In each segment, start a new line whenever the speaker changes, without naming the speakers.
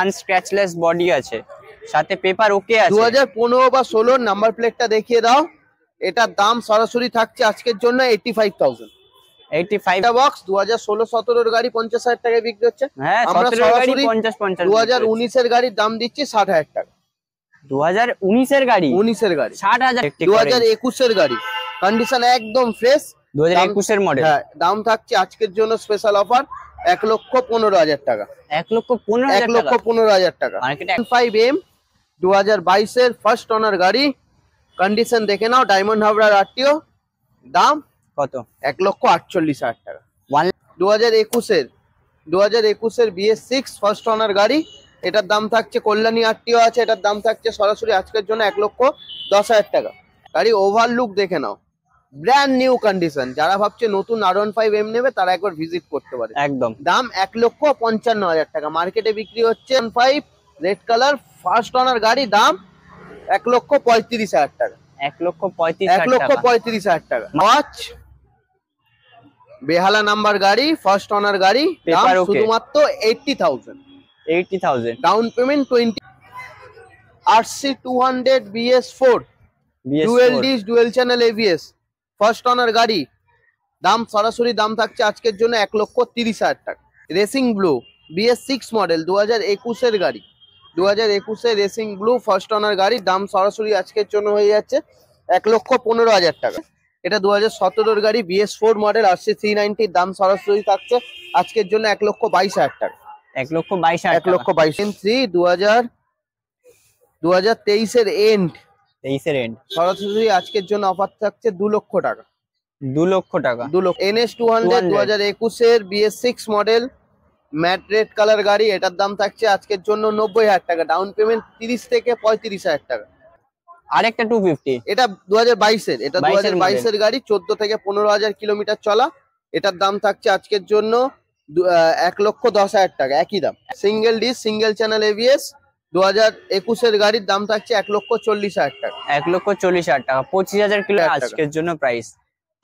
আনস্ক্র্যাচলেস body আছে, সাথে paper ওকে আছে।
2015 বা 16 নাম্বার প্লেটটা দেখিয়ে দাও। এটার দাম সরাসরি থাকছে আজকের জন্য 85,000।
85
বক্স 2016-17 গাড়ি 50,000 টাকায় বিক্রি হচ্ছে।
হ্যাঁ,
আমরা
17 গাড়ি
সরাসরি
50-50
2019 এর গাড়ির দাম দিচ্ছি 60,000 টাকা।
2019 এর গাড়ি
19 এর গাড়ি
60,000।
2021 এর গাড়ি কন্ডিশন একদম ফ্রেশ,
2021 এর মডেল।
হ্যাঁ, দাম থাকছে আজকের জন্য স্পেশাল অফার 1,15,000 টাকা।
1,15,000
টাকা। 5M 2022 এর ফার্স্ট ওনার গাড়ি, কন্ডিশন দেখে নাও, ডায়মন্ড হাবড়ার আরটিও, দাম
কত?
1,48,000 টাকা। 2021 এর BS6 ফার্স্ট ওনার গাড়ি, এটার দাম থাকছে, কল্যাণী আরটিও আছে, এটার দাম থাকছে সরাসরি আজকের জন্য 1,10,000 টাকা। গাড়ি ওভারলুক দেখে নাও, ব্র্যান্ড নিউ কন্ডিশন। যারা ভাবছে নতুন R15M নেবে তারা একবার ভিজিট করতে পারে।
একদম।
দাম 1,55,000 টাকা। মার্কেটে বিক্রি হচ্ছে 5 রেড কালার ফার্স্ট ওনার গাড়ি, দাম 1,35,000 টাকা।
1,35,000
টাকা। ওয়াচ বেহালা নাম্বার গাড়ি, ফার্স্ট ওনার গাড়ি, দাম শুধুমাত্র 80,000। Down payment 20। RC 200 BS4 dual dish dual channel ABS first owner গাড়ি, দাম সরাসরি দাম থাকছে আজকের জন্য 1,30,000 টাকা। রেসিং ব্লু BS6 মডেল 2021 এর গাড়ি, 2021 এর রেসিং ব্লু ফার্স্ট ওনার গাড়ি, দাম সরাসরি আজকের জন্য হয়ে যাচ্ছে 1,15,000 টাকা। এটা 2017 এর গাড়ি, BS4 মডেল, RC 390, দাম সরাসরি থাকছে আজকের জন্য 1,22,000 টাকা।
1,22,000
2023 এর এন্ড,
23 এর এন্ড,
সরাসরি আজকের জন্য অফার থাকছে 2 লক্ষ টাকা।
2 লক্ষ টাকা।
NS 200 2021 এর BS6 model, matte red colour গাড়ি, এটার দাম থাকছে আজকের জন্য 90,000 টাকা। ডাউন পেমেন্ট 30 থেকে 35,000 টাকা।
আরেকটা 250,
এটা 2022 এর, এটা 2022 এর গাড়ি, 14 থেকে 15,000 কিলোমিটার চলা। এটার দাম থাকছে আজকের জন্য 1,10,000 টাকা, একই দাম। Single disc single channel ABS 2021 এর গাড়ির দাম থাকছে 1,40,000 টাকা।
1,40,000 টাকা, 25,000 কিলো আজকের জন্য প্রাইস।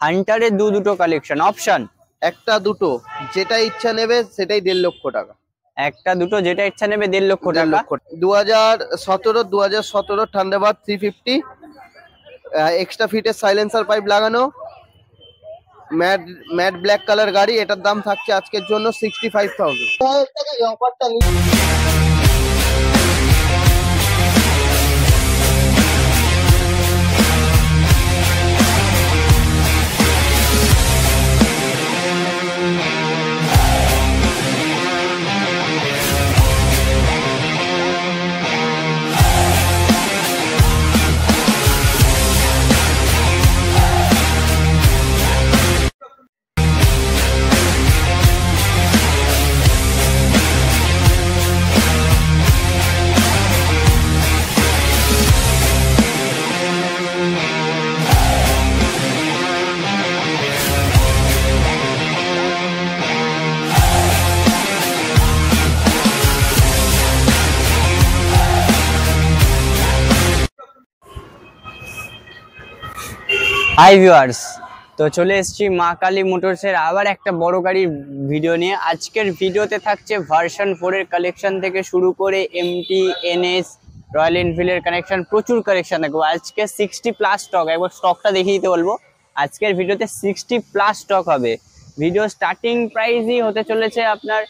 হান্টারের দুটো কালেকশন, অপশন
একটা দুটো যেটা ইচ্ছা নেবে সেটাই 1.5 লক্ষ টাকা।
একটা দুটো যেটা ইচ্ছা নেবে 1.5 লক্ষ টাকা।
2017 থান্ডারবার্ড 350 এক্সট্রা ফিটের সাইলেন্সার পাইপ লাগানো, ম্যাট ব্ল্যাক কালার গাড়ি, এটার দাম থাকছে আজকের জন্য 65,000 টাকা। এই অফারটা
হাই ভিউয়ার্স, তো চলে এসেছি মা কালী মোটরসের আবার একটা বড় গাড়ির ভিডিও নিয়ে। আজকের ভিডিওতে থাকছে ভার্সন 4 এর কালেকশন থেকে শুরু করে MT, NS, রয়্যাল এনফিল্ডের কালেকশন, প্রচুর কালেকশন দেখবো। আজকে 60+ স্টক, একবার স্টকটা দেখিয়ে দিতে বলবো। আজকের ভিডিওতে 60+ স্টক হবে। ভিডিও স্টার্টিং প্রাইসই হতে চলেছে আপনার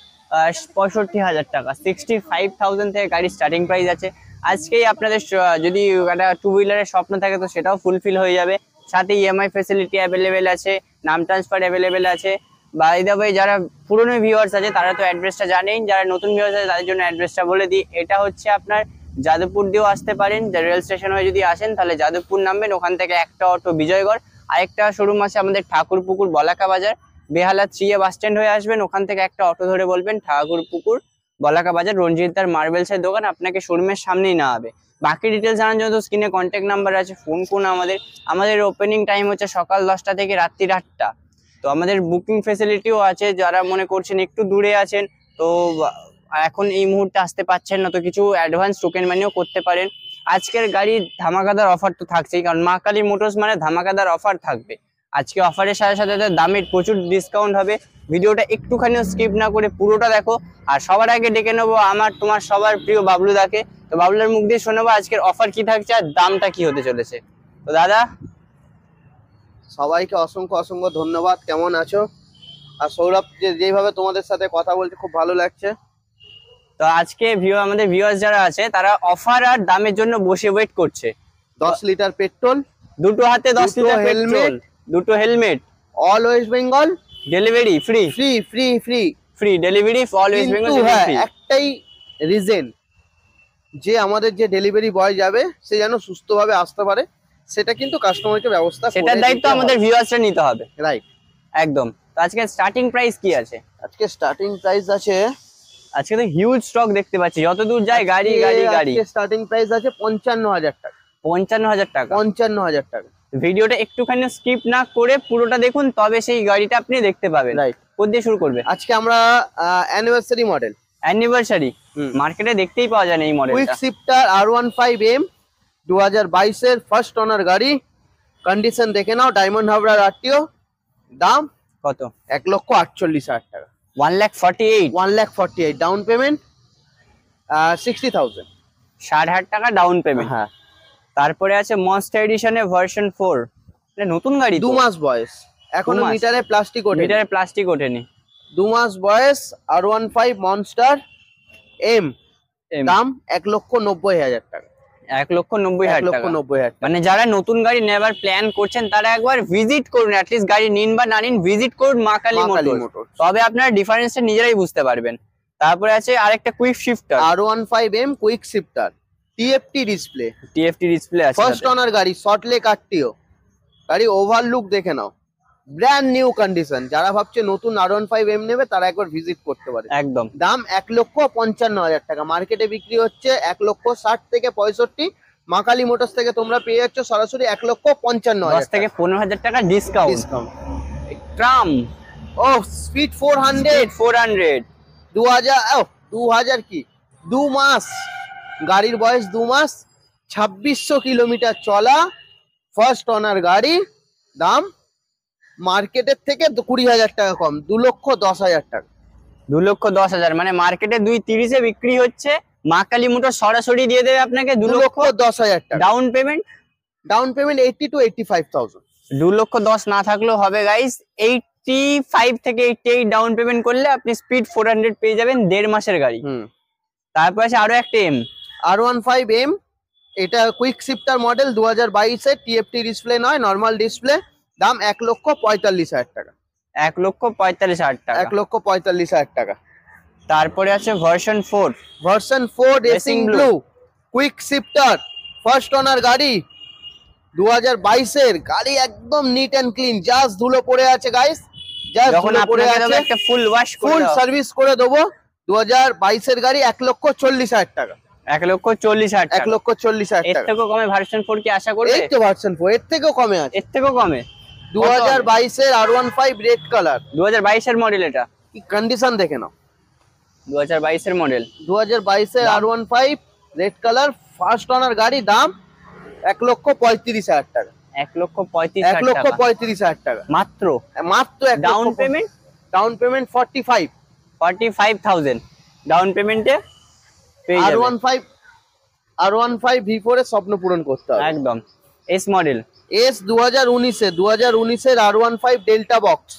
65,000 টাকা। 65,000 থেকে গাড়ির স্টার্টিং প্রাইস আছে। আজকেই আপনাদের যদি একটা 2 হুইলারের স্বপ্ন থাকে তো সেটাও ফুলফিল হয়ে যাবে। সাথে EMI ফ্যাসিলিটি অ্যাভেলেবেল আছে, নাম ট্রান্সফার অ্যাভেলেবেল আছে। বাই দ্য ওয়ে, যারা পুরনো ভিউয়ার্স আছে তারা তো অ্যাড্রেসটা জানেন, যারা নতুন ভিউয়ার্স আছে তাদের জন্য অ্যাড্রেসটা বলে দিই। এটা হচ্ছে আপনার যাদবপুর দিয়েও আসতে পারেন, রেল স্টেশন হয়ে যদি আসেন তাহলে যাদবপুর নামবেন, ওখান থেকে একটা অটো বিজয়গড়। আরেকটা শোরুম আছে আমাদের ঠাকুরপুকুর বলাকা বাজার, বেহালা 3A বাস স্ট্যান্ড হয়ে আসবেন, ওখান থেকে একটা অটো ধরে বলবেন ঠাকুরপুকুর বলাকা বাজার, রঞ্জিতার মার্বেলসের দোকান, আপনাকে শোরুমের সামনেই না হবে। বাকি ডিটেলস জানার জন্য তো স্ক্রিনে কন্ট্যাক্ট নাম্বার আছে, ফোন করুন। আমাদের ওপেনিং টাইম হচ্ছে সকাল 10টা থেকে রাত্রি 8টা। তো আমাদের বুকিং ফেসিলিটিও আছে, যারা মনে করছেন একটু দূরে আছেন তো এখন এই মুহূর্তে আসতে পারছেন না, তো কিছু অ্যাডভান্স টোকেন মানিও করতে পারেন। আজকের গাড়ির ধামাকাদার অফার তো থাকছেই, কারণ মা কালী মোটরস মানে ধামাকাদার অফার থাকবে। আজকে অফারের সাথে সাথে দামের প্রচুর ডিসকাউন্ট হবে। ভিডিওটা একটুখানি স্কিপ না করে পুরোটা দেখো। আর সবার আগে ডেকে নেবো আমার তোমার সবার প্রিয় বাবলুদাকে। তো বাবলুর মুখ দিয়ে শোনাবো আজকের অফার কি থাকছে আর দামটা কি হতে চলেছে। তো দাদা,
সবাইকে অসংখ্য অসংখ্য ধন্যবাদ। কেমন আছো? আর সৌরভ যেভাবে তোমাদের সাথে কথা বলছে খুব ভালো লাগছে।
তো আজকে আমাদের ভিউয়ার্স যারা আছে তারা অফার আর দামের জন্য বসে ওয়েট করছে।
10 লিটার পেট্রোল,
দুটো হাতে 10
দুটো
লিটার
হেলমেট,
হেলমেট, দুটো helmet,
all West Bengal
delivery free,
free free free
free delivery all West Bengal
কিন্তু হ্যাঁ,
ফ্রি।
একটাই রিজন যে আমাদের যে ডেলিভারি বয় যাবে সে যেন সুস্থভাবে আসতে পারে, সেটা কিন্তু কাস্টমারকে ব্যবস্থা করে
সেটার দায়িত্ব আমাদের ভিউয়ার্সরা নিতে হবে।
রাইট,
একদম। তো আজকে স্টার্টিং প্রাইস কি আছে?
আজকে স্টার্টিং প্রাইস আছে,
আজকে তো হিউজ স্টক দেখতে পাচ্ছি, যত দূর যায় গাড়ি গাড়ি গাড়ি।
স্টার্টিং প্রাইস আছে 55,000 টাকা।
55,000 টাকা।
55,000 টাকা।
ভিডিওটা একটুখানি স্কিপ না করে পুরোটা দেখুন, তবে সেই গাড়িটা আপনি দেখতে পাবেন।
রাইট,
কোথা দিয়ে শুরু করবে?
আজকে আমরা অ্যানিভার্সারি মডেল,
অ্যানিভার্সারি মার্কেটে দেখতেই পাওয়া যায় না এই
কুইক
মডেলটা।
শিফটার R15M 2022 এর ফার্স্ট ওনার গাড়ি। কন্ডিশন দেখে নাও, ডায়মন্ড হাবড়ার আরটিও। দাম
কত?
1,48,000 টাকা।
1,48,000।
1,48,000 ডাউন পেমেন্ট, 60,000।
60,000 টাকা ডাউন পেমেন্ট।
হ্যাঁ।
তারপরে আছে মনস্টার এডিশনে ভার্সন 4, এটা নতুন গাড়ি,
2 মাস বয়স, এখনো
মাস।
মিটারে প্লাস্টিক ওঠেনি।
মিটারে প্লাস্টিক ওঠেনি।
2 মাস বয়স, R15 মনস্টার এম। দাম 1,90,000 টাকা।
1,90,000 টাকা।
1,90,000 টাকা।
মানে যারা নতুন গাড়ি নেবার প্ল্যান করছেন তারা একবার ভিজিট করুন, অ্যাটলিস্ট গাড়ি নিন বা না নিন, ভিজিট করুন মা কালী মোটরস, তবে আপনারা ডিফারেন্সটা নিজেরাই বুঝতে পারবেন। তারপরে আছে আরেকটা quick shifter,
R15M quick shifter, TFT display,
TFT display আছে।
ফার্স্ট ওনার গাড়ি, সল্টলেক আরটিও। গাড়ি ওভারলুক দেখে নাও, ব্র্যান্ড নিউ কন্ডিশন। যারা ভাবছে নতুন R15M নেবে তারা একবার ভিজিট করতে পারে।
একদম।
দাম 1,55,000 টাকা। মার্কেটে বিক্রি হচ্ছে 1,60,000 থেকে 65,000। মা কালী মোটরস থেকে তোমরা পেয়ে যাচ্ছ সরাসরি 1,55,000।
10 থেকে 15,000 টাকা ডিসকাউন্ট। ট্রাম,
ও স্পিড 400,
400,
2000 কি 2 মাস গাড়ির বয়স, 2 মাস, 2600 কিলোমিটার চলা, ফার্স্ট ওনার গাড়ি। দাম মার্কেটের থেকে 20,000 টাকা কম, 2,10,000 টাকা।
2,10,000, মানে মার্কেটে 2,30,000 বিক্রি হচ্ছে, মা কালী মোটর সরাসরি দিয়ে দেবে আপনাকে
2,10,000 টাকা।
Down payment.
Down payment 80 to 85,000।
2,10,000 না থাকলেও হবে গাইস, 85 থেকে 88 ডাউন পেমেন্ট করলে আপনি স্পিড 400 পেয়ে যাবেন, 1.5 মাসের গাড়ি। তারপর আছে আরো একটা
R15M, এটা কুইক শিফটার মডেল 2022 এর, TFT ডিসপ্লে নয়, নরমাল ডিসপ্লে। দাম 1,45,000 টাকা।
1,45,000 টাকা।
1,45,000 টাকা।
তারপরে আছে version 4,
version 4 racing blue quick shifter, first owner গাড়ি, 2022 এর গাড়ি, একদম নিট এন্ড ক্লিন, জাস্ট ধুলো পড়ে আছে গাইস, জাস্ট
যখন
ধুলো পড়ে
আপনাকে
আছে,
একটা ফুল ওয়াশ করে
ফুল
দাও।
সার্ভিস করে দেবো। 2022 এর গাড়ি, 1,40,000 টাকা।
1,40,000 টাকা।
1,40,000
এর
টাকা।
থেকেও কমে ভার্সন 4 কি আশা করবে?
এই তো ভার্সন 4, এর থেকেও কমে আছে।
এর থেকেও কমে
2022 এর R15 রেড কালার,
2022 এর মডেল, এটা
কি কন্ডিশন দেখে নাও।
2022 এর মডেল,
2022 এর R15 red colour, first owner গাড়ি। দাম 1,35,000 টাকা।
1,35,000 টাকা।
1,35,000 টাকা
মাত্র।
মাত্র।
Down payment?
Down payment
45,000 down পেমেন্টে পেয়ে যাবেন।
R15 V4 এর স্বপ্ন পূরণ করতে হবে।
একদম। এস মডেল,
এস 2019 এর R15 ডেল্টা বক্স,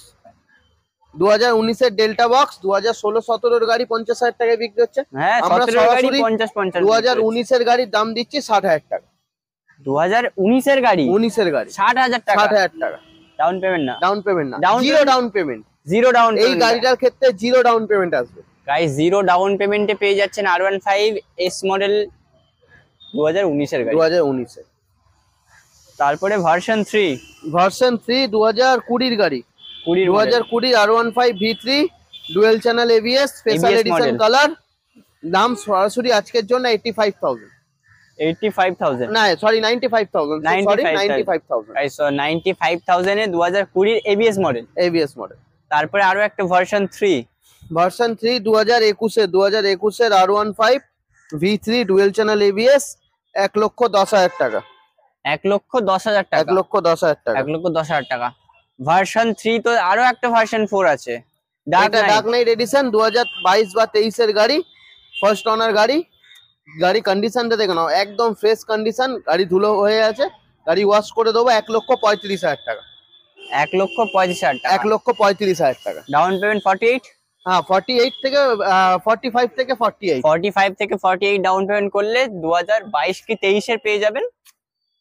2019 এর ডেল্টা বক্স। 2016-17 এর গাড়ি 50,000 টাকায় বিক্রি হচ্ছে।
হ্যাঁ,
আমরা
17 এর গাড়ি
সরাসরি
50
2019 এর গাড়ির দাম দিচ্ছি 60,000 টাকা।
2019 এর গাড়ি,
19 এর গাড়ি
60,000 টাকা।
60,000 টাকা
ডাউন পেমেন্ট না?
ডাউন পেমেন্ট না,
Down
zero
payment?
Down payment.
Zero down
এই গাড়িটার ক্ষেত্রে জিরো ডাউন পেমেন্ট আসবে
গাইস, জিরো ডাউন পেমেন্টে পেয়ে যাচ্ছেন R15 এস মডেল 2019 এর গাড়ি।
2019 এর।
তারপরে ভার্সন 3,
ভার্সন 3 2020 এর গাড়ি, 2020 R15 V3 dual channel ABS special addition
model।
Colour. দাম সরাসরি আজকের জন্য 85,000।
85,000
না সরি 95,000, সরি 95,000
গাইস, 95,000 এ 2020 এবিএস মডেল।
ABS model.
তারপরে আরো একটা ভার্সন 3,
ভার্সন 3 2021 এর R15 V3 dual channel ABS, 1,10,000 টাকা।
1,10,000 টাকা।
1,10,000 টাকা।
1,10,000 টাকা। ভার্সন 3 তো আরো একটা ভার্সন 4 আছে, ডার্ক
ডার্ক নাইট এডিশন 2022 বা 23 এর গাড়ি, ফার্স্ট অনার গাড়ি। গাড়ি কন্ডিশনটা দেখে নাও, একদম ফ্রেশ কন্ডিশন, গাড়ি ধুলো হয়ে আছে, গাড়ি ওয়াশ করে দেবো 1,35,000 টাকা।
1,35,000 টাকা,
1,35,000 টাকা।
Down payment 48।
হ্যাঁ 48 থেকে 45 থেকে 48।
45 থেকে 48 ডাউন পেমেন্ট করলে 2022 কি 23 এর পেয়ে যাবেন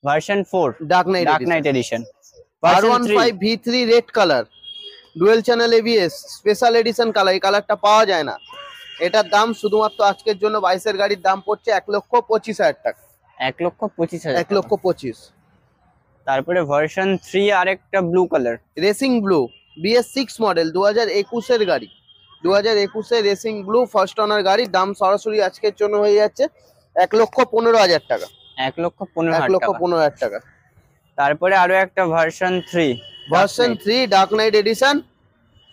version 4
dark
knight edition.
R15 V3 red colour, dual channel ABS, special edition colour. এই কালারটা পাওয়া যায় না। এটার দাম শুধুমাত্র আজকের জন্য 22 এর গাড়ির দাম পড়ছে 1,25,000 টাকা।
1,25,000,
1,25,000।
তারপরে ভার্সন 3 আরেকটা blue colour,
racing blue, BS6 model, 2021 এর গাড়ি, 2021 এর রেসিং ব্লু ফার্স্ট অনার গাড়ি। দাম সরাসরি আজকের জন্য হয়ে যাচ্ছে 1,15,000 টাকা।
1,15,000
টাকা।
তারপরে আরো একটা version 3
dark knight edition,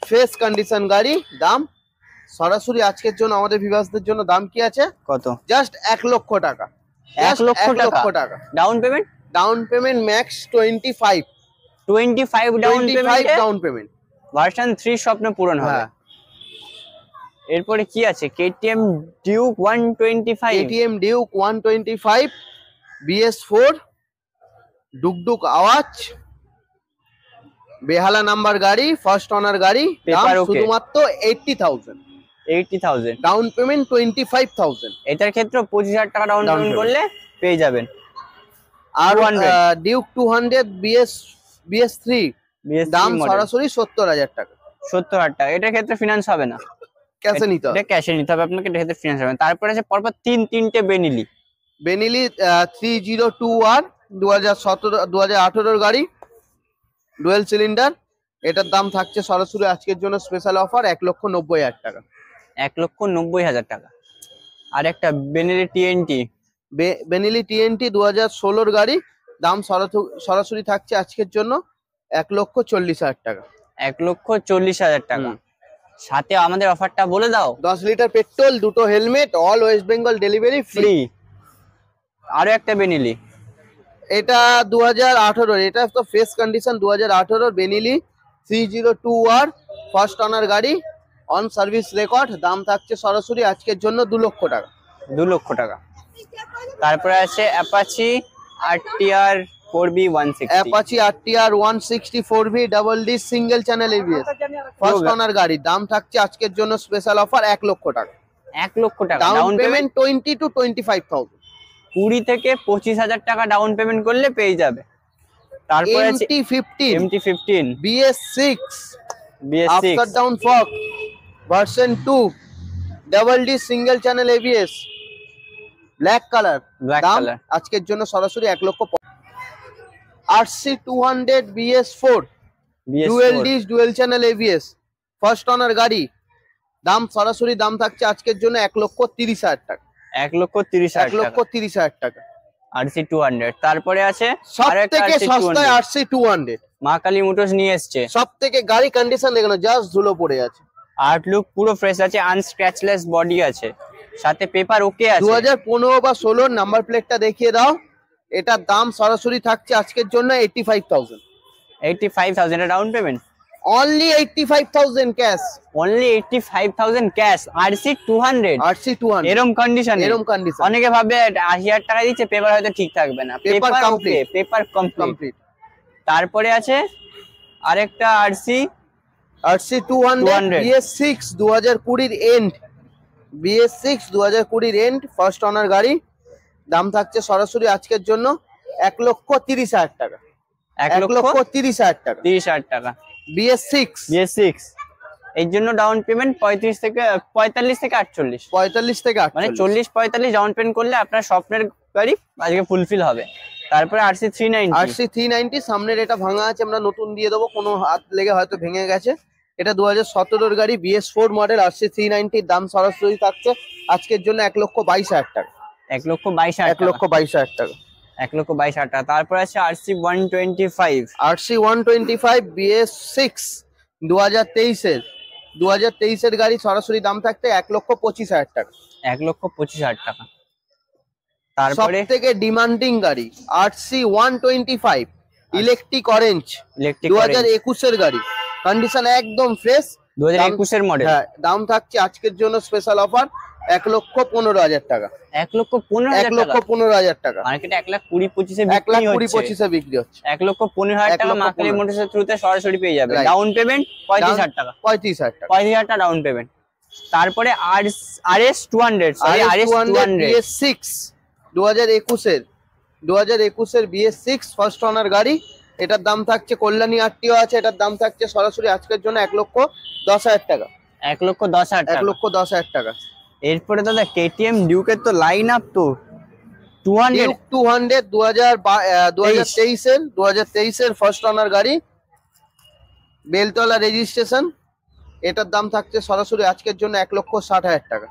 fresh condition গাড়ি। দাম সরাসরি আজকের জন্য আমাদের ভিউয়ার্সদের জন্য দাম কি আছে?
কত?
জাস্ট 1 লক্ষ টাকা।
1 লক্ষ টাকা down payment.
Down payment max 25 down payment.
Version 3 স্বপ্ন পূরণ হবে। এরপরে কি আছে? KTM Duke 125,
KTM Duke 125 BS4, ডুকডুক আওয়াজ, বেহালা নাম্বার গাড়ি, ফার্স্ট অনার গাড়ি। দাম শুধুমাত্র 80,000। Down payment 25,000।
এটার ক্ষেত্রে 25,000 টাকা ডাউন পেমেন্ট করলে পেয়ে যাবেন।
আর ডিউক 200 BS3, দাম সরাসরি 70,000 টাকা।
70,000 টাকা। এটার ক্ষেত্রে ফিনান্স হবে না,
ক্যাশে নিতে হবে।
এটা ক্যাশে নিতে হবে আপনাকে, এটার ক্ষেত্রে ফিনান্স হবে না। তারপরে আছে পরপর তিনটে বেনিলি
302R 2018 গাড়ি, ডুয়েল সিলিন্ডার। এটার দাম থাকছে সরাসরি আজকের জন্য স্পেশাল অফার 1,90,000 টাকা।
1,90,000 টাকা। আর একটা বেনিলি
TNT 2016 গাড়ি, দাম সরাসরি থাকছে আজকের জন্য 1,40,000 টাকা।
1,40,000 টাকা। সাথে আমাদের অফারটা বলে দাও।
10 লিটার পেট্রোল, 2টো helmet, all West Bengal delivery free.
আরো একটা বেনিলি,
এটা 2018, এটা তো fresh condition, 2018 Benelli 302R first owner গাড়ি, অন সার্ভিস রেকর্ড। দাম থাকছে সরাসরি আজকের জন্য 2 লক্ষ টাকা।
2 লক্ষ টাকা। তারপরে আছে Apache RTR 4B 160,
Apache RTR 160 4B double D single channel ABS first owner গাড়ি। দাম থাকছে আজকের জন্য স্পেশাল অফার 1 লক্ষ টাকা।
1 লক্ষ টাকা
ডাউন পেমেন্ট 20 to 25,000।
20 থেকে 25,000 টাকা ডাউন পেমেন্ট করলে পেয়ে যাবে। তারপরে আছে MT15
BS6 after down fog version 2 double D single channel ABS black colour. দাম আজকের জন্য সরাসরি 1 লক্ষ। RC 200 BS4 dual disc dual channel ABS first owner গাড়ি। দাম সরাসরি দাম থাকছে আজকের জন্য 1,30,000 টাকা।
1,30,000
টাকা।
RC 200। তারপরে আছে
সবথেকে সস্তায় RC 200
মা কালী মোটরস নিয়ে এসেছে।
সবথেকে গাড়ি কন্ডিশন দেখো, জাস্ট ধুলো পড়ে আছে।
আউটলুক পুরো ফ্রেশ আছে, আনস্ক্র্যাচলেস বডি আছে, সাথে পেপার ওকে আছে।
2015 বা 16 নাম্বার প্লেটটা দেখিয়ে দাও। এটার দাম সরাসরি থাকছে আজকের জন্য 85,000।
85,000 এর down payment.
Only 85,000 cash.
Only 85,000 cash. RC 200 এরকম কন্ডিশন। অনেকে ভাবে 80,000 টাকা দিচ্ছে, পেপার হয়তো ঠিক থাকবে না। Paper complete. তারপরে আছে আরেকটা RC
200 BS6 2020 end, BS6 2020 end first owner গাড়ি। দাম থাকছে সরাসরি আজকের জন্য 1,30,000 টাকা। 1,30,000 টাকা।
30,000 টাকা।
BS6
এর জন্য ডাউন পেমেন্ট 45 থেকে 48, মানে 40-45 ডাউন পেমেন্ট করলে আপনার স্বপ্নের গাড়ি আজকে ফুলফিল হবে। তারপরে RC 390
সামনের এটা ভাঙা আছে, আমরা নতুন দিয়ে দেবো, কোনো হাত লেগে হয়তো ভেঙে গেছে। এটা 2017 গাড়ি, BS4 মডেল। RC 390 দাম সরাসরি থাকছে আজকের জন্য 1,22,000 টাকা।
1,22,000 টাকা। 1,22,000 টাকা। তারপর আছে RC
125 BS6 2023 এর গাড়ি, সরাসরি দাম থাকতে 1,25,000 টাকা।
1,25,000 টাকা। তারপরে
সবথেকে ডিমান্ডিং গাড়ি RC 125 ইলেকট্রিক অরেঞ্জ,
ইলেকট্রিক
2021 এর গাড়ি, কন্ডিশন একদম ফ্রেশ।
2021 এর মডেল।
হ্যাঁ, দাম থাকছে আজকের জন্য স্পেশাল অফার 1,15,000 টাকা।
1,15,000
টাকা।
মার্কেটে 1,20,25
1,20,25 বিক্রি হচ্ছে।
1,15,000 টাকা মা কালী মোটরসের থ্রুতে সরাসরি পেয়ে যাবে। ডাউন পেমেন্ট 35,000 টাকা।
35,000 টাকা।
35,000 টাকা ডাউন পেমেন্ট। তারপরে RS 200, সরি RS 200
BS6 2021 এর BS6 ফার্স্ট ওনার গাড়ি। এটার দাম থাকছে, কল্যাণী আরটিও আছে, এটার দাম থাকছে সরাসরি আজকের জন্য 1,10,000 টাকা।
1,10,000 টাকা।
1,10,000 টাকা।
এরপরে দাদা KTM ডিউকের তো লাইন আপ তো 200
2023 এর ফার্স্ট ওনার গাড়ি, বেলতলা রেজিস্ট্রেশন। এটার দাম থাকছে সরাসরি আজকের জন্য 1,60,000 টাকা।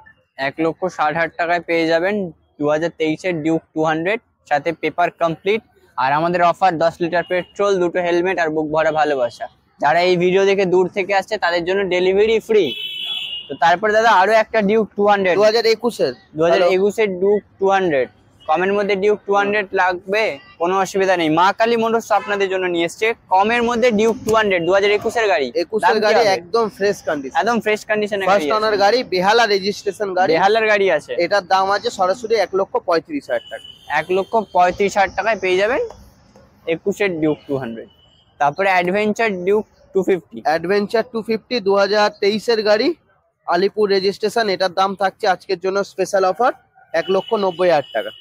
1,60,000 টাকায় পেয়ে যাবেন 2023 এর ডিউক 200, সাথে পেপার কমপ্লিট। আর আমাদের অফার 10 লিটার পেট্রোল, 2টো হেলমেট আর বুক ভরা ভালোবাসা। যারা এই ভিডিও দেখে দূর থেকে আসছে তাদের জন্য ডেলিভারি ফ্রি। তো তারপরে দাদা আরো একটা ডিউক 200, 2021 এর ডিউক 200। কমের মধ্যে ডিউক 200 লাগবে, কোনো অসুবিধা নেই। মা কালী মোটরস আপনাদের জন্য নিয়ে এসেছে কমের মধ্যে ডিউক 200, 2021 এর গাড়ি।
21 এর গাড়ি, একদম ফ্রেশ কন্ডিশন,
একদম ফ্রেশ কন্ডিশনে
ফার্স্ট ওনার গাড়ি, বেহালা রেজিস্ট্রেশন গাড়ি,
বেহালার গাড়ি আছে।
এটার দাম আছে সরাসরি 1,35,000 টাকা।
1,35,000 টাকায় পেয়ে যাবেন 21 এর ডিউক 200। তারপরে অ্যাডভেঞ্চার ডিউক 250,
অ্যাডভেঞ্চার 250 2023 এর গাড়ি, আলিপুর রেজিস্ট্রেশন। এটার দাম থাকছে আজকের জন্য স্পেশাল অফার 1,90,000 টাকা।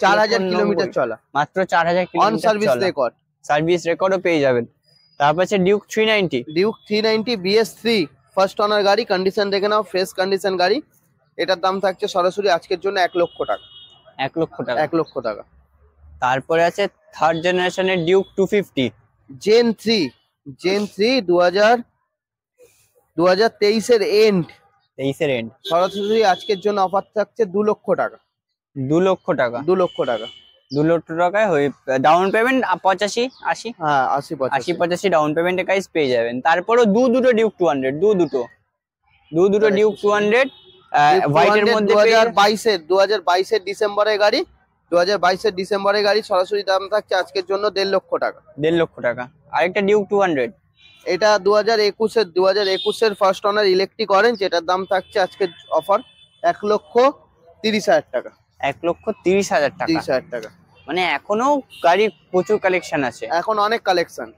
4,000 কিলোমিটার চলা,
মাত্র 4,000 kilometre
on service record,
service রেকর্ডও পেয়ে যাবেন। তারপর আছে Duke 390,
Duke 390 BS3 first owner গাড়ি, কন্ডিশন দেখে নাও, ফ্রেশ কন্ডিশন গাড়ি। এটার দাম থাকছে সরাসরি আজকের জন্য 1,00,000 টাকা।
1,00,000 টাকা।
1,00,000 টাকা।
তারপরে আছে থার্ড জেনারেশনের ডিউক 250,
জেন 3 2023 এর এন্ড,
23 এর এন্ড।
সরাসরি আজকের জন্য অফার থাকছে 2,00,000 টাকা।
2,00,000 টাকা।
2,00,000 টাকা।
2,00,000 টাকায় হয়ে ডাউন পেমেন্ট 85, 80।
হ্যাঁ, 80-85
ডাউন পেমেন্টে গাইস পেয়ে যাবেন। তারপরও দুটো ডিউক 200, দুটো ডিউক 200 হোয়াইটের মধ্যে
2022 এর ডিসেম্বরের গাড়ি, 2022 এর ডিসেম্বরের গাড়ি, সরাসরি দাম থাকছে আজকের জন্য 1,50,000 টাকা।
1,50,000 টাকা। আরেকটা ডিউক 200,
এটা 2021 এর ফার্স্ট ওনার ইলেকট্রিক অরেঞ্জ। এটার দাম থাকছে আজকের অফার 1,30,000 টাকা।
1,30,000 টাকা।
30,000 টাকা।
মানে এখনো গাড়ি প্রচুর কালেকশন আছে,
এখন অনেক কালেকশন।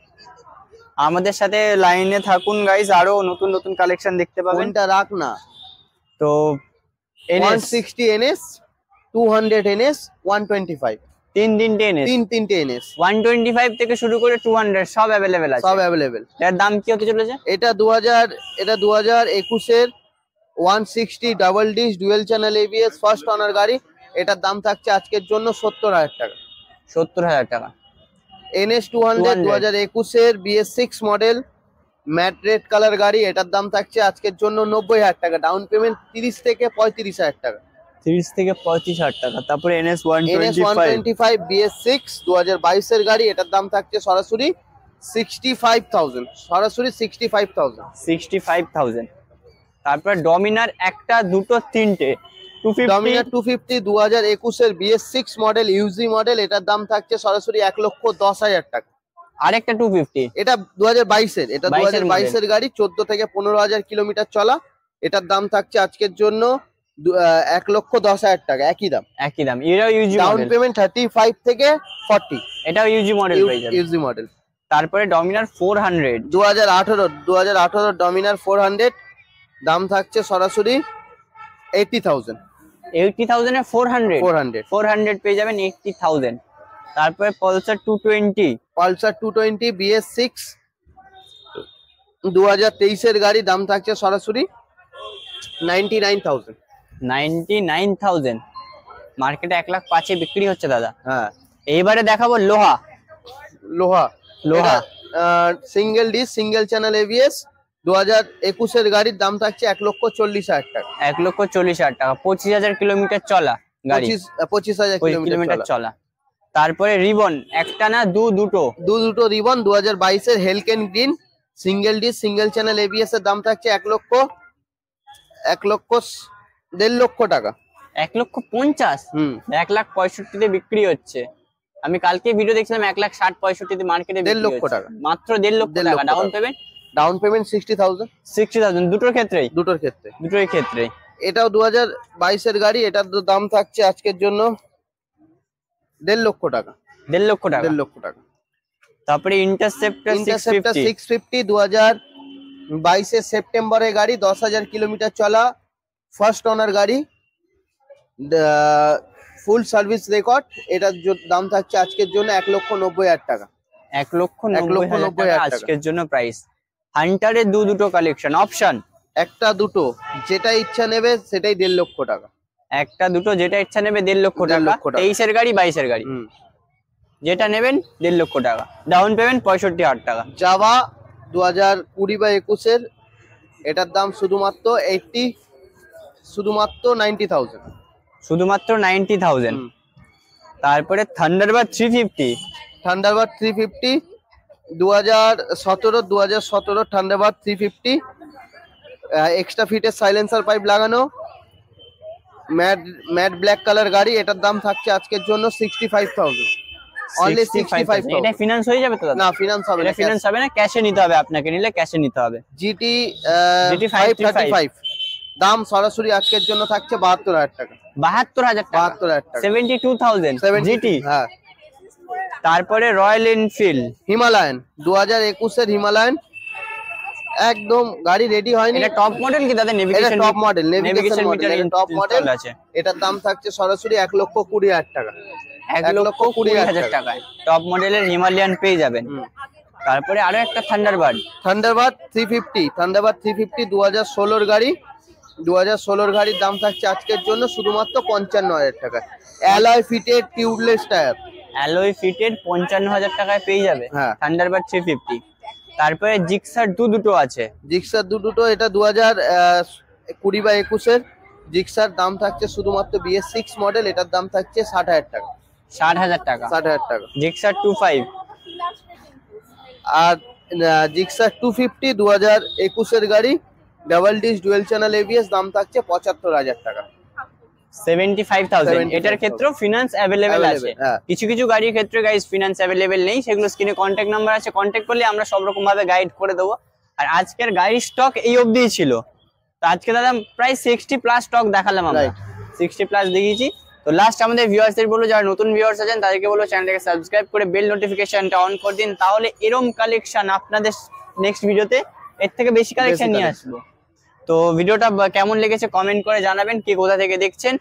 আমাদের সাথে লাইনে থাকুন গাইস, আরো নতুন নতুন কালেকশন দেখতে পাবেন।
কোনটা রাখ না।
তো
160 NS, 200 NS, 125,
তিনটে NS,
তিনটে NS,
125 থেকে শুরু করে 200 সব अवेलेबल আছে।
সব अवेलेबल।
এর দাম কি হতে চলেছে?
এটা 2021 এর 160 double dish dual channel ABS first owner গাড়ি। এটার দাম থাকছে আজকের জন্য 70,000 টাকা।
70,000 টাকা।
NS 200 2021 এর BS6 model, matte red colour গাড়ি। এটার দাম থাকছে আজকের জন্য 90,000 টাকা। ডাউন পেমেন্ট 30 থেকে 35,000 টাকা।
30 থেকে 35,000 টাকা। তারপরে NS 125
BS6 2022 এর গাড়ি। এটার দাম থাকছে সরাসরি 65,000, সরাসরি 65,000।
65,000। তারপর ডমিনার একটা, দুটো, তিনটে 250,
ডমিনার 250 2021 এর BS6 মডেল, ইউজি মডেল। এটার দাম থাকছে সরাসরি 1,10,000 টাকা।
আরেকটা 250,
এটা 2022 এর, এটা
22 এর
2022 এর গাড়ি, 14 থেকে 15,000 কিলোমিটার চলা। এটার দাম থাকছে আজকের জন্য 1,10,000 টাকা। একই দাম।
এটাও ইউজি মডেল।
ডাউন পেমেন্ট 35 থেকে 40।
এটাও ইউজি মডেল পেয়ে যাবেন।
Yuji model.
তারপরে ডমিনার 400,
2018 ডমিনার 400, দাম থাকছে সরাসরি 80,000।
80,000 এ 400 পেয়ে যাবেন 80,000। তারপরে পালসার 220,
পালসার 220 BS6 2023 এর গাড়ি। দাম থাকছে সরাসরি 99,000।
99,000। মার্কেটে 1,05,000 বিক্রি হচ্ছে দাদা।
হ্যাঁ।
এইবারে দেখাবো লোহা।
Single disc single channel ABS 2021 এর গাড়ির দাম থাকছে 1,40,000 টাকা।
1,40,000 টাকা। 25,000 কিলোমিটার চলা গাড়ি।
25,000 কিলোমিটার
চলা। তারপরে রিবন একটা না দুটো
রিবন 2022 এর হেলকেন green single disc single channel ABS এর দাম থাকছে 1,50,000 টাকা।
1,50,000। 1,65,000 বিক্রি হচ্ছে। আমি কালকে ভিডিও দেখছিলাম 1,60,65,তে মার্কেটে
1.5 লক্ষ টাকা।
মাত্র 1.5 লক্ষ
1.5
টাকা
লক্ষ
ডাউন
টাকা।
পেমেন্ট।
ডাউন পেমেন্ট 60,000
60,000 দুটোর ক্ষেত্রেই?
দুটোর ক্ষেত্রে।
দুটোর ক্ষেত্রে।
এটাও 2022 এর গাড়ি, এটার দাম থাকছে আজকের জন্য 1.5 লক্ষ টাকা।
1.5 লক্ষ টাকা।
1.5 লক্ষ টাকা।
তারপরে ইন্টারসেপ্টর
ইন্টারসেপ্টর
650
650 2022 এর সেপ্টেম্বরের গাড়ি, 10,000 কিলোমিটার চলা, ফার্স্ট ওনার গাড়ি, ফুল সার্ভিস রেকর্ড। এটার দাম থাকছে আজকের জন্য 1,90,000 টাকা।
1,90,000 টাকা আজকের জন্য প্রাইস। হান্টারের দুটো কালেকশন অপশন,
একটা দুটো যেটা ইচ্ছা নেবে সেটাই 1.5 লক্ষ টাকা।
একটা দুটো যেটা ইচ্ছা নেবে 1.5 লক্ষ
1.5
টাকা।
লক্ষ টাকা।
23 এর গাড়ি 22 এর গাড়ি যেটা নেবেন 1.5 লক্ষ টাকা, ডাউন পেমেন্ট 65,000 টাকা।
জাভা 2020 বা 21 এর, এটার দাম শুধুমাত্র 90,000।
শুধুমাত্র 90,000। তারপরে থান্ডারবার্ড 350,
থান্ডারবার্ড 350 2017 থান্ডারবার্ড 350, এক্সট্রা ফিটের সাইলেন্সার পাইপ লাগানো, ম্যাট ব্ল্যাক কালার গাড়ি। এটার দাম থাকছে আজকের জন্য 65,000, অনলি 65,000।
এটা ফিনান্স হয়ে যাবে তো দাদা?
না, ফিনান্স হবে না,
ফিনান্স হবে না, ক্যাশে নিতে হবে, আপনাকে নিলে ক্যাশে নিতে হবে।
জিটি
GT
535 দাম সরাসরি আজকের জন্য থাকছে 72,000 টাকা।
72,000 টাকা,
72,000 টাকা।
72,000 জিটি।
হ্যাঁ।
তারপরে রয়্যাল এনফিল্ড
হিমালয়ান 2021 এর হিমালয়ান, একদম গাড়ি রেডি হয়নি।
এটা টপ মডেল কি দাদা?
এটা
navigation
top model, navigation model, এটা টপ মডেল
আছে।
এটার দাম থাকছে সরাসরি 1,20,000 টাকা।
1,20,000 টাকায় টপ মডেলের হিমালয়ান পেয়ে যাবেন। তারপরে আরো একটা থান্ডারবার্ড,
থান্ডারবার্ড 350, থান্ডারবার্ড 350 2016 গাড়ি, 2016 গাড়ির দাম থাকছে আজকের জন্য শুধুমাত্র 55,000 টাকা। Alloy fitted tubeless tyre,
alloy fitted 55,000 টাকায় পেয়ে যাবে
হ্যাঁ।
থান্ডারবার্ড 350। তারপরে জিক্সার দুটো আছে,
জিক্সার দুটো, এটা 2020 বা 21 এর জিক্সার, দাম থাকছে শুধুমাত্র BS6 মডেল, এটার দাম থাকছে 60,000 টাকা।
60,000 টাকা
60,000 টাকা।
জিক্সার 25,
আর জিক্সার 250 2021 এর গাড়ি, double dish dual channel ABS, দাম থাকছে 75,000 টাকা।
75,000। এটার ক্ষেত্রেও ফিনান্স অ্যাভেলেবেল আছে।
হ্যাঁ।
কিছু কিছু গাড়ির ক্ষেত্রে গাইস ফিনান্স অ্যাভেলেবেল নেই, সেগুলো স্ক্রিনে কন্ট্যাক্ট নাম্বার আছে, কন্ট্যাক্ট করলে আমরা সব রকম ভাবে গাইড করে দেবো। আর আজকের গাড়ির স্টক এই অবধিই ছিল। তো আজকে দাদা প্রায় 60+ স্টক দেখালাম আমরা, 60+ দেখিয়েছি। তো লাস্ট আমাদের ভিউয়ার্সদের বলবো, যারা নতুন ভিউয়ার্স আছেন তাদেরকে বলবো চ্যানেলটাকে সাবস্ক্রাইব করে বেল নোটিফিকেশনটা অন করে দিন, তাহলে এরম কালেকশন আপনাদের নেক্সট ভিডিওতে এর থেকে বেশি কালেকশন নিয়ে আসবো। তো ভিডিওটা কেমন লেগেছে কমেন্ট করে জানাবেন, কে কোথা থেকে দেখছেন।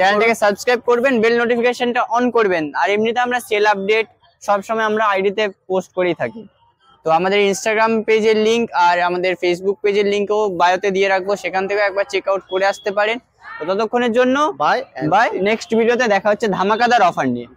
চ্যানেলটাকে সাবস্ক্রাইব করবেন, বেল নোটিফিকেশনটা অন করবেন। আর এমনিতে আমরা সেল আপডেট সবসময় আমরা আইডিতে পোস্ট করেই থাকি। তো আমাদের ইনস্টাগ্রাম পেজের লিংক আর আমাদের ফেসবুক পেজের লিংকও বায়োতে দিয়ে রাখবো, সেখান থেকে একবার চেক আউট করে আসতে পারেন। তো ততক্ষণের জন্য বাই। নেক্সট ভিডিওতে দেখা হচ্ছে ধামাকাদার অফার নিয়ে।